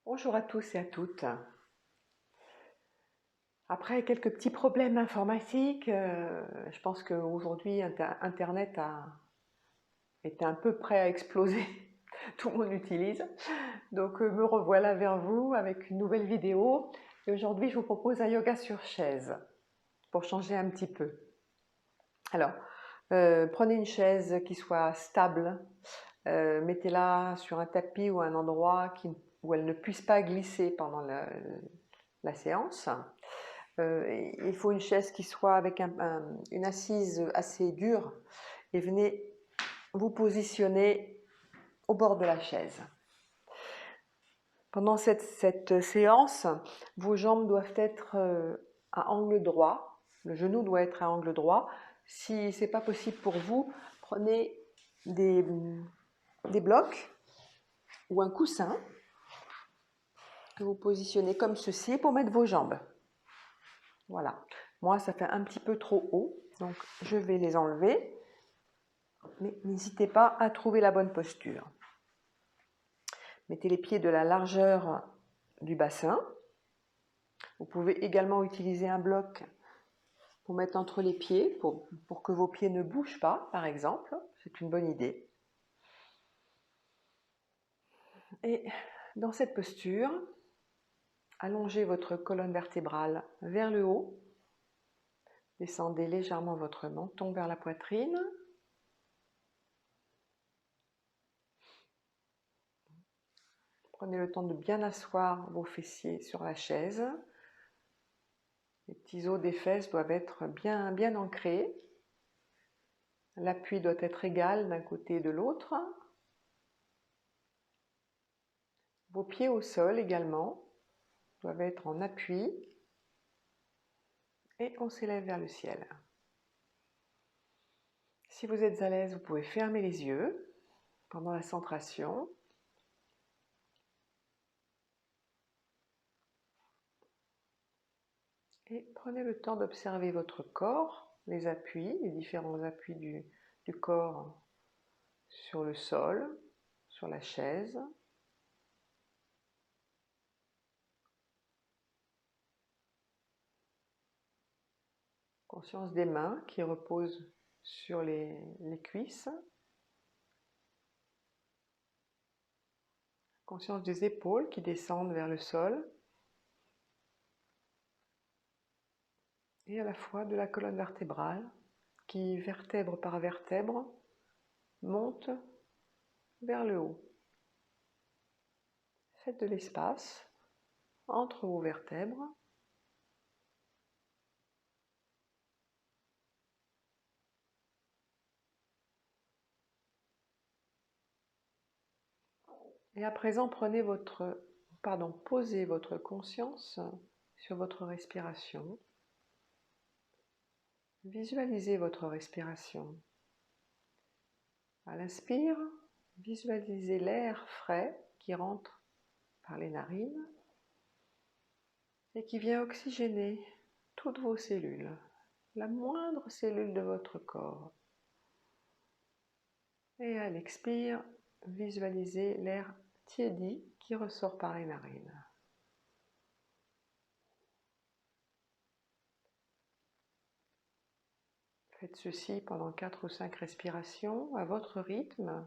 Bonjour à tous et à toutes. Après quelques petits problèmes informatiques, je pense qu'aujourd'hui Internet est un peu prêt à exploser. Tout le monde l'utilise. Donc me revoilà vers vous avec une nouvelle vidéo. Et aujourd'hui, je vous propose un yoga sur chaise pour changer un petit peu. Alors, prenez une chaise qui soit stable. Mettez-la sur un tapis ou un endroit où elle ne puisse pas glisser pendant la séance. Il faut une chaise qui soit avec une assise assez dure et venez vous positionner au bord de la chaise. Pendant cette séance, vos jambes doivent être à angle droit, le genou doit être à angle droit. Si ce n'est pas possible pour vous, prenez des blocs ou un coussin que vous positionnez comme ceci pour mettre vos jambes. Voilà, moi ça fait un petit peu trop haut, donc je vais les enlever. Mais n'hésitez pas à trouver la bonne posture. Mettez les pieds de la largeur du bassin. Vous pouvez également utiliser un bloc pour mettre entre les pieds, pour que vos pieds ne bougent pas, par exemple. C'est une bonne idée. Et dans cette posture, allongez votre colonne vertébrale vers le haut. Descendez légèrement votre menton vers la poitrine. Prenez le temps de bien asseoir vos fessiers sur la chaise. Les petits os des fesses doivent être bien ancrés. L'appui doit être égal d'un côté et de l'autre. Vos pieds au sol également doivent être en appui. Et on s'élève vers le ciel. Si vous êtes à l'aise, vous pouvez fermer les yeux pendant la centration. Et prenez le temps d'observer votre corps, les appuis, les différents appuis du corps sur le sol, sur la chaise. Conscience des mains qui reposent sur les cuisses. Conscience des épaules qui descendent vers le sol. Et à la fois de la colonne vertébrale qui, vertèbre par vertèbre, monte vers le haut. Faites de l'espace entre vos vertèbres. Et à présent, posez votre conscience sur votre respiration. Visualisez votre respiration. À l'inspire, visualisez l'air frais qui rentre par les narines et qui vient oxygéner toutes vos cellules, la moindre cellule de votre corps. Et à l'expire, visualisez l'air tiédi qui ressort par les narines. Faites ceci pendant 4 ou 5 respirations à votre rythme.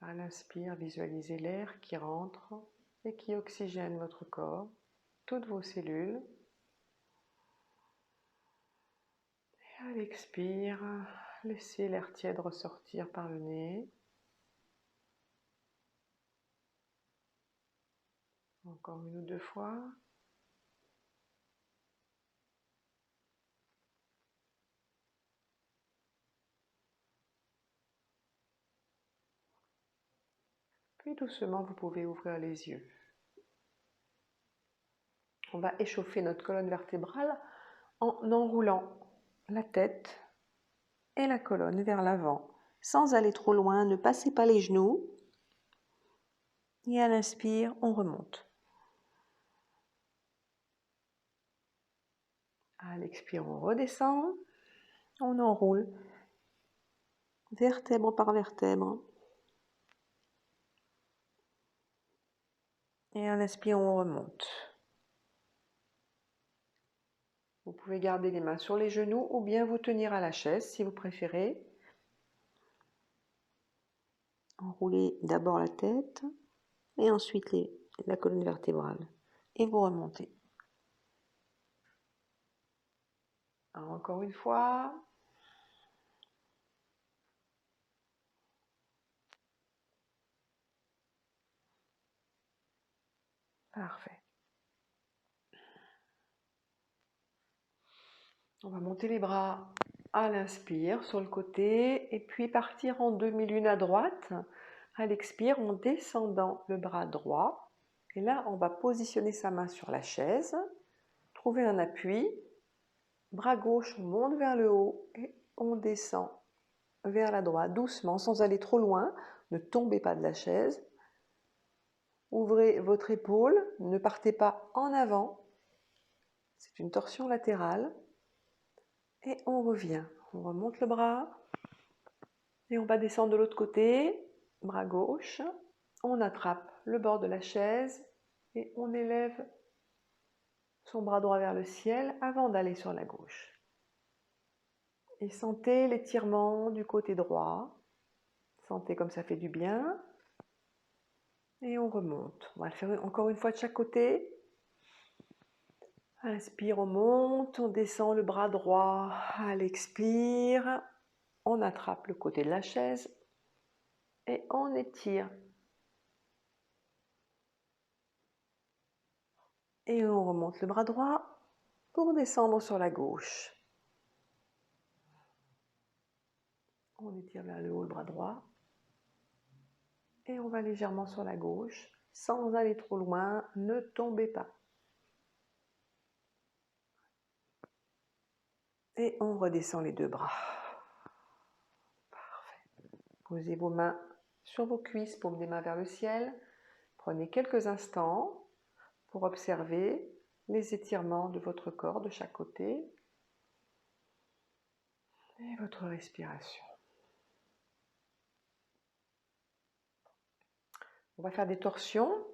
À l'inspire, visualisez l'air qui rentre et qui oxygène votre corps, toutes vos cellules. Et à l'expire, laissez l'air tiède ressortir par le nez. Encore 1 ou 2 fois. Puis doucement, vous pouvez ouvrir les yeux. On va échauffer notre colonne vertébrale en enroulant la tête et la colonne vers l'avant, sans aller trop loin, ne passez pas les genoux. Et à l'inspire, on remonte. À l'expire, on redescend, on enroule, vertèbre par vertèbre. Et en inspirant, on remonte. Vous pouvez garder les mains sur les genoux ou bien vous tenir à la chaise si vous préférez. Enroulez d'abord la tête et ensuite la colonne vertébrale. Et vous remontez. Alors, encore une fois. Parfait. On va monter les bras à l'inspire sur le côté et puis partir en demi-lune à droite. À l'expire, en descendant le bras droit. Et là, on va positionner sa main sur la chaise. Trouver un appui. Bras gauche, on monte vers le haut et on descend vers la droite, doucement, sans aller trop loin. Ne tombez pas de la chaise. Ouvrez votre épaule, ne partez pas en avant. C'est une torsion latérale. Et on revient. On remonte le bras. Et on va descendre de l'autre côté. Bras gauche. On attrape le bord de la chaise et on élève son bras droit vers le ciel avant d'aller sur la gauche. Et sentez l'étirement du côté droit. Sentez comme ça fait du bien. Et on remonte. On va le faire encore une fois de chaque côté. Inspire, on monte, on descend le bras droit à l'expire. On attrape le côté de la chaise et on étire. Et on remonte le bras droit pour descendre sur la gauche. On étire vers le haut le bras droit. Et on va légèrement sur la gauche, sans aller trop loin, ne tombez pas. Et on redescend les deux bras. Parfait. Posez vos mains sur vos cuisses, paume des mains vers le ciel. Prenez quelques instants pour observer les étirements de votre corps de chaque côté et votre respiration. On va faire des torsions.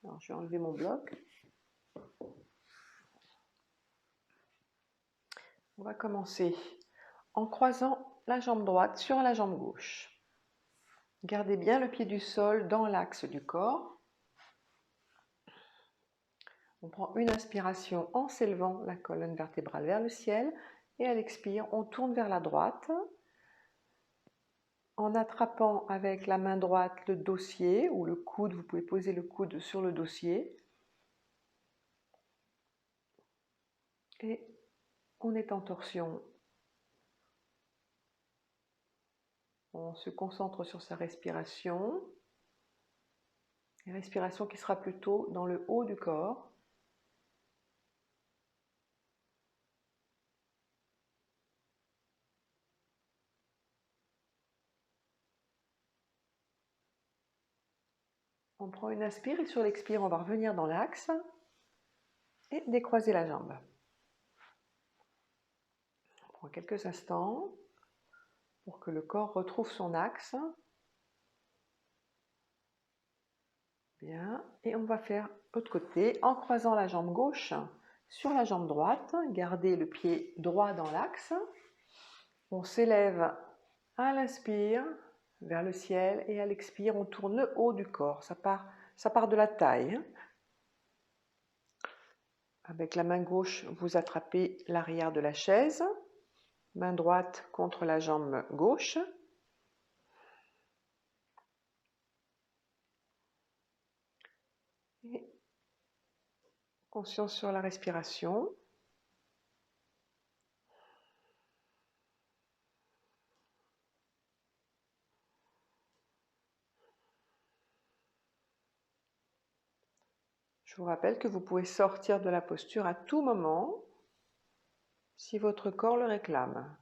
Alors, je vais enlever mon bloc. On va commencer en croisant la jambe droite sur la jambe gauche. Gardez bien le pied du sol dans l'axe du corps. On prend une inspiration en s'élevant la colonne vertébrale vers le ciel et à l'expire, on tourne vers la droite en attrapant avec la main droite le dossier ou le coude. Vous pouvez poser le coude sur le dossier et on est en torsion. On se concentre sur sa respiration. Une respiration qui sera plutôt dans le haut du corps. On prend une inspire et sur l'expire, on va revenir dans l'axe et décroiser la jambe. On prend quelques instants pour que le corps retrouve son axe. Bien, et on va faire l'autre côté en croisant la jambe gauche sur la jambe droite. Gardez le pied droit dans l'axe. On s'élève à l'inspire vers le ciel et à l'expire, on tourne le haut du corps. Ça part de la taille. Avec la main gauche, vous attrapez l'arrière de la chaise. Main droite contre la jambe gauche. Et conscience sur la respiration. Je vous rappelle que vous pouvez sortir de la posture à tout moment si votre corps le réclame.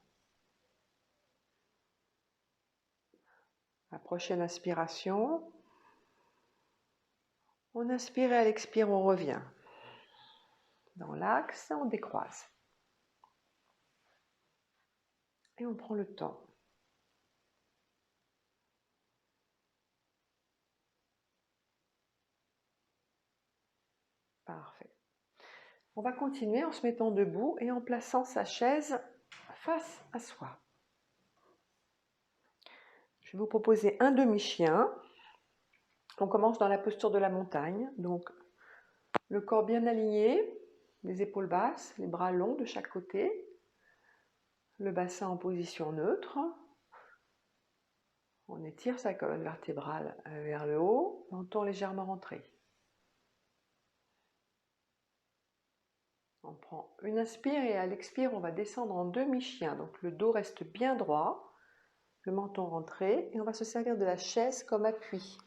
La prochaine inspiration, on inspire et à l'expire, on revient. Dans l'axe, on décroise. Et on prend le temps. Parfait. On va continuer en se mettant debout et en plaçant sa chaise face à soi. Je vais vous proposer un demi-chien. On commence dans la posture de la montagne, donc le corps bien aligné, les épaules basses, les bras longs de chaque côté, le bassin en position neutre. On étire sa colonne vertébrale vers le haut, menton légèrement rentré. On prend une inspire et à l'expire, on va descendre en demi-chien. Donc le dos reste bien droit, le menton rentré et on va se servir de la chaise comme appui.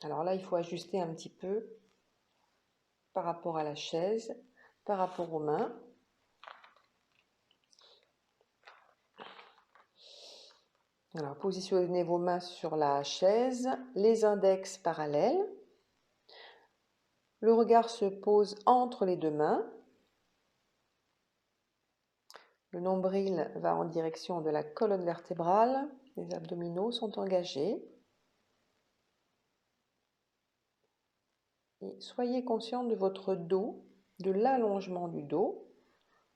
Alors là, il faut ajuster un petit peu par rapport à la chaise, par rapport aux mains. Alors, positionnez vos mains sur la chaise, les index parallèles. Le regard se pose entre les deux mains. Le nombril va en direction de la colonne vertébrale. Les abdominaux sont engagés. Et soyez conscient de votre dos, de l'allongement du dos.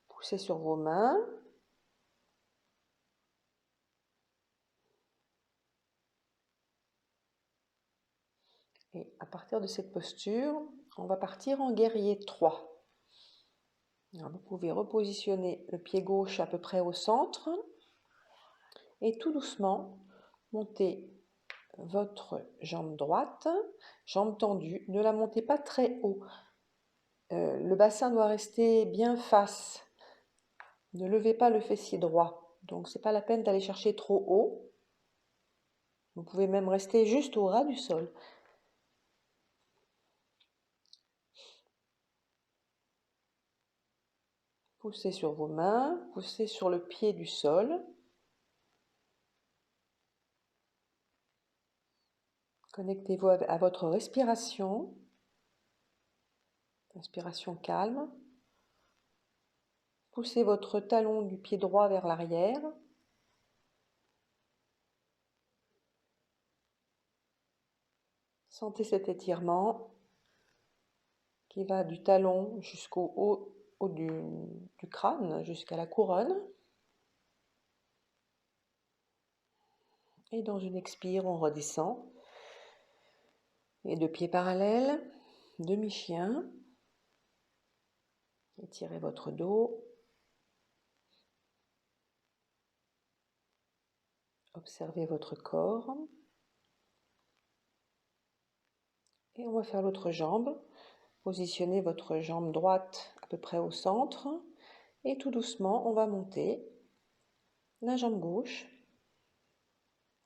Poussez sur vos mains. Et à partir de cette posture, on va partir en guerrier 3. Alors, vous pouvez repositionner le pied gauche à peu près au centre et tout doucement monter votre jambe droite, jambe tendue. Ne la montez pas très haut. Le bassin doit rester bien face. Ne levez pas le fessier droit. Donc, ce n'est pas la peine d'aller chercher trop haut. Vous pouvez même rester juste au ras du sol. Poussez sur vos mains, poussez sur le pied du sol. Connectez-vous à votre respiration. Respiration calme. Poussez votre talon du pied droit vers l'arrière. Sentez cet étirement qui va du talon jusqu'au haut du crâne, jusqu'à la couronne. Et dans une expire, on redescend. Et deux pieds parallèles, demi-chien. Étirez votre dos. Observez votre corps. Et on va faire l'autre jambe. Positionnez votre jambe droite à peu près au centre. Et tout doucement, on va monter la jambe gauche.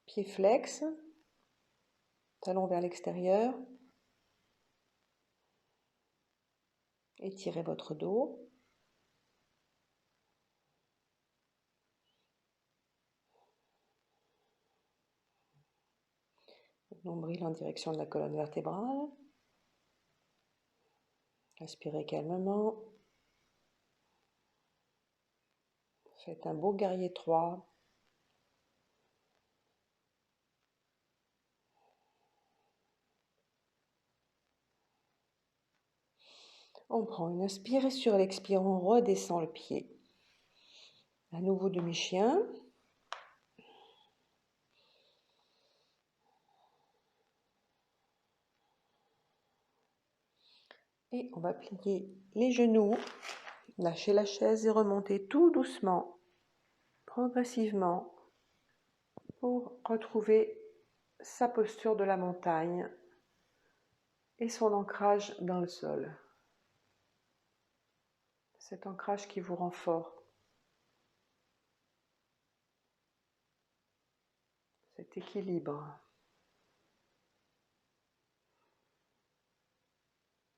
Pied flex. Talon vers l'extérieur. Étirez votre dos. Nombril en direction de la colonne vertébrale. Respirez calmement. Faites un beau guerrier 3. On prend une inspire et sur l'expire, on redescend le pied. À nouveau demi-chien. Et on va plier les genoux, lâcher la chaise et remonter tout doucement, progressivement, pour retrouver sa posture de la montagne et son ancrage dans le sol. Cet ancrage qui vous rend fort. Cet équilibre.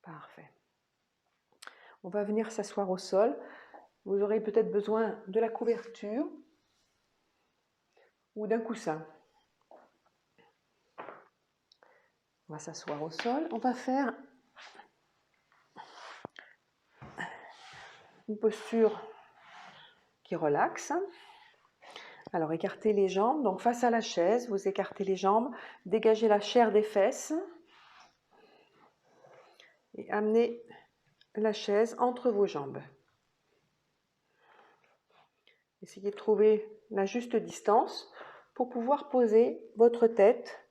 Parfait. On va venir s'asseoir au sol. Vous aurez peut-être besoin de la couverture ou d'un coussin. On va s'asseoir au sol. On va faire une posture qui relaxe. Alors écartez les jambes. Donc face à la chaise, vous écartez les jambes, dégagez la chair des fesses. et amenez la chaise entre vos jambes. Essayez de trouver la juste distance pour pouvoir poser votre tête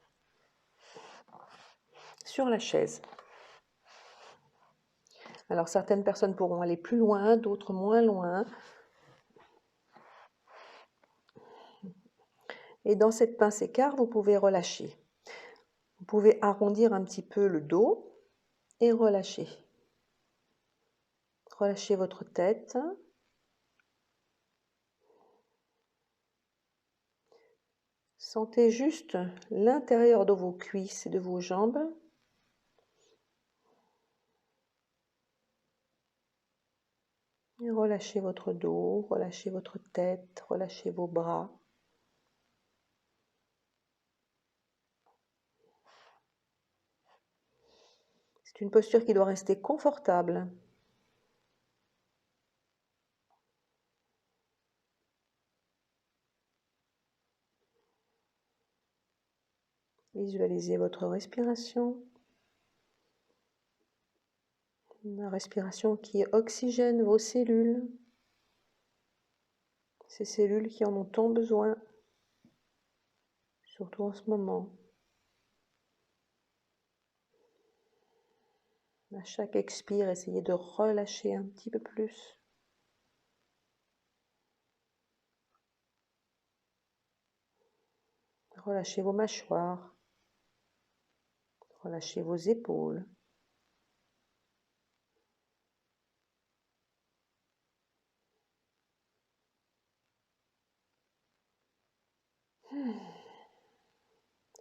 sur la chaise. Alors certaines personnes pourront aller plus loin, d'autres moins loin. Et dans cette pince écart, vous pouvez relâcher. Vous pouvez arrondir un petit peu le dos et relâcher. Relâchez votre tête. Sentez juste l'intérieur de vos cuisses et de vos jambes. Et relâchez votre dos, relâchez votre tête, relâchez vos bras. C'est une posture qui doit rester confortable. Visualisez votre respiration. La respiration qui oxygène vos cellules. Ces cellules qui en ont tant besoin, surtout en ce moment. À chaque expire, essayez de relâcher un petit peu plus. Relâchez vos mâchoires. Relâchez vos épaules.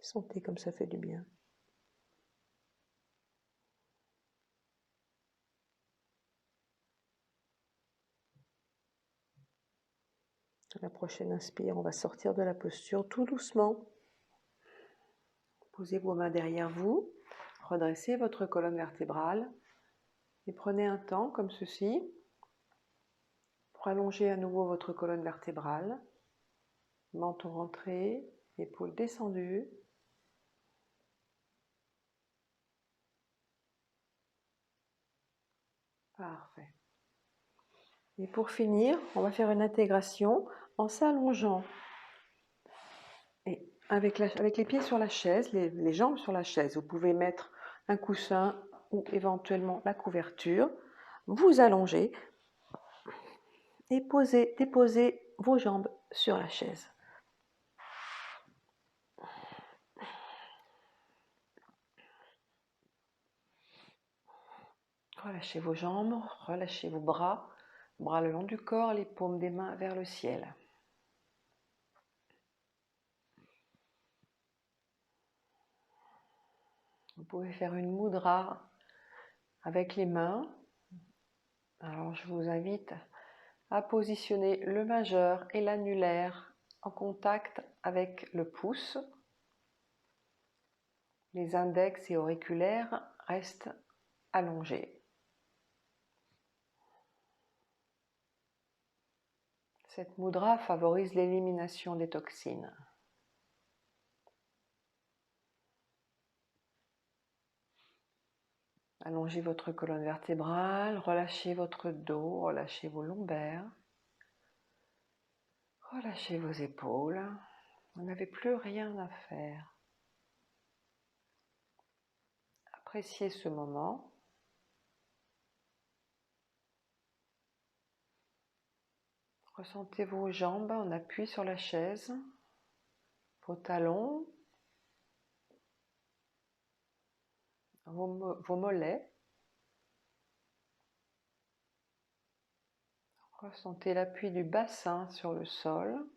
Sentez comme ça fait du bien. À la prochaine inspire, on va sortir de la posture tout doucement. Posez vos mains derrière vous, redressez votre colonne vertébrale et prenez un temps comme ceci pour allonger à nouveau votre colonne vertébrale. Menton rentré, épaules descendues. Parfait. Et pour finir, on va faire une intégration en s'allongeant. Et avec les pieds sur la chaise, les jambes sur la chaise, vous pouvez mettre un coussin ou éventuellement la couverture. Vous allongez et déposez vos jambes sur la chaise. Relâchez vos jambes, relâchez vos bras le long du corps, les paumes des mains vers le ciel. Vous pouvez faire une mudra avec les mains. Alors je vous invite à positionner le majeur et l'annulaire en contact avec le pouce. Les index et auriculaires restent allongés. Cette mudra favorise l'élimination des toxines. Allongez votre colonne vertébrale, relâchez votre dos, relâchez vos lombaires, relâchez vos épaules. Vous n'avez plus rien à faire. Appréciez ce moment. Ressentez vos jambes en appui sur la chaise, vos talons, vos mollets. Ressentez l'appui du bassin sur le sol.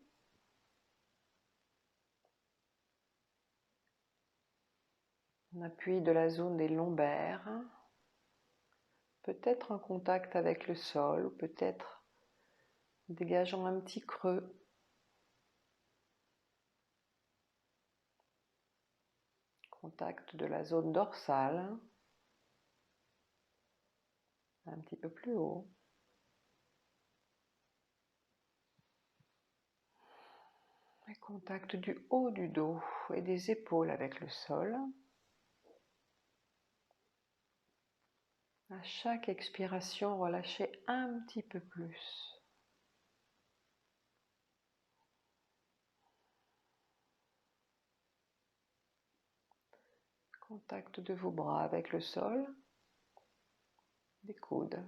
L'appui de la zone des lombaires. Peut-être en contact avec le sol, ou peut-être dégageant un petit creux. Contact de la zone dorsale. Un petit peu plus haut. Et contact du haut du dos et des épaules avec le sol. À chaque expiration, relâchez un petit peu plus. Contact de vos bras avec le sol, des coudes,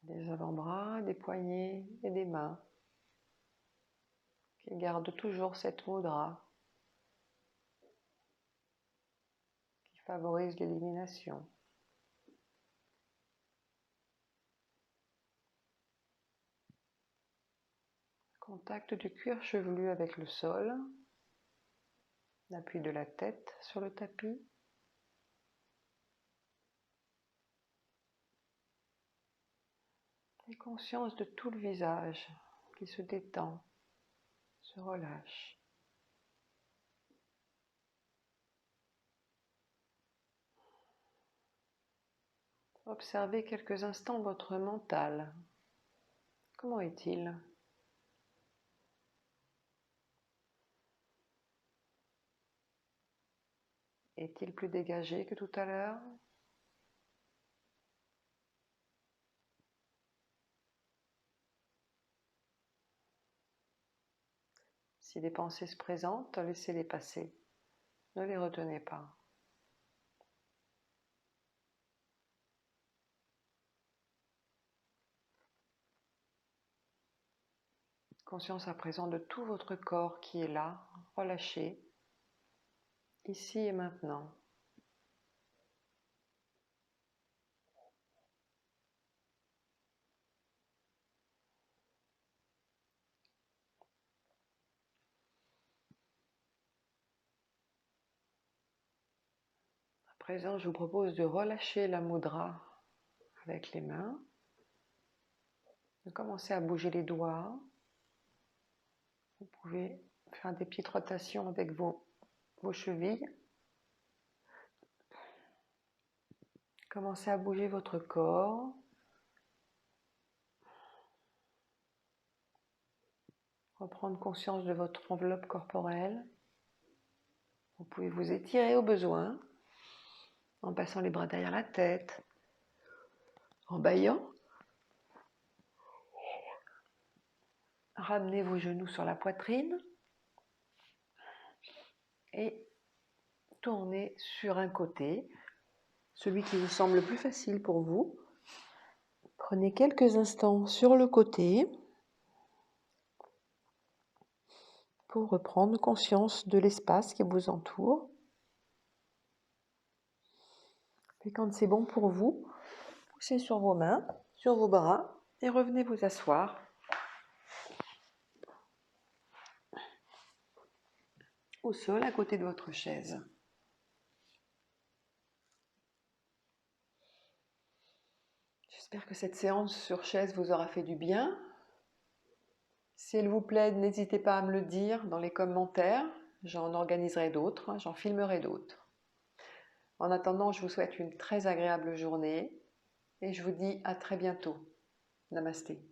des avant-bras, des poignets et des mains qui gardent toujours cette mudra qui favorise l'élimination. Contact du cuir chevelu avec le sol, l'appui de la tête sur le tapis. Et conscience de tout le visage qui se détend, se relâche. Observez quelques instants votre mental. Comment est-il? Est-il plus dégagé que tout à l'heure? Si des pensées se présentent, laissez-les passer. Ne les retenez pas. Conscience à présent de tout votre corps qui est là, relâché, ici et maintenant. À présent, je vous propose de relâcher la mudra avec les mains, de commencer à bouger les doigts. Vous pouvez faire des petites rotations avec vos chevilles. Commencez à bouger votre corps. Reprendre conscience de votre enveloppe corporelle. Vous pouvez vous étirer au besoin, en passant les bras derrière la tête, en bâillant. Ramenez vos genoux sur la poitrine et tournez sur un côté, celui qui vous semble le plus facile pour vous. Prenez quelques instants sur le côté pour reprendre conscience de l'espace qui vous entoure. Et quand c'est bon pour vous, poussez sur vos mains, sur vos bras et revenez vous asseoir. Au sol à côté de votre chaise. J'espère que cette séance sur chaise vous aura fait du bien. Si elle vous plaît, n'hésitez pas à me le dire dans les commentaires. J'en organiserai d'autres, j'en filmerai d'autres. En attendant, je vous souhaite une très agréable journée et je vous dis à très bientôt. Namasté.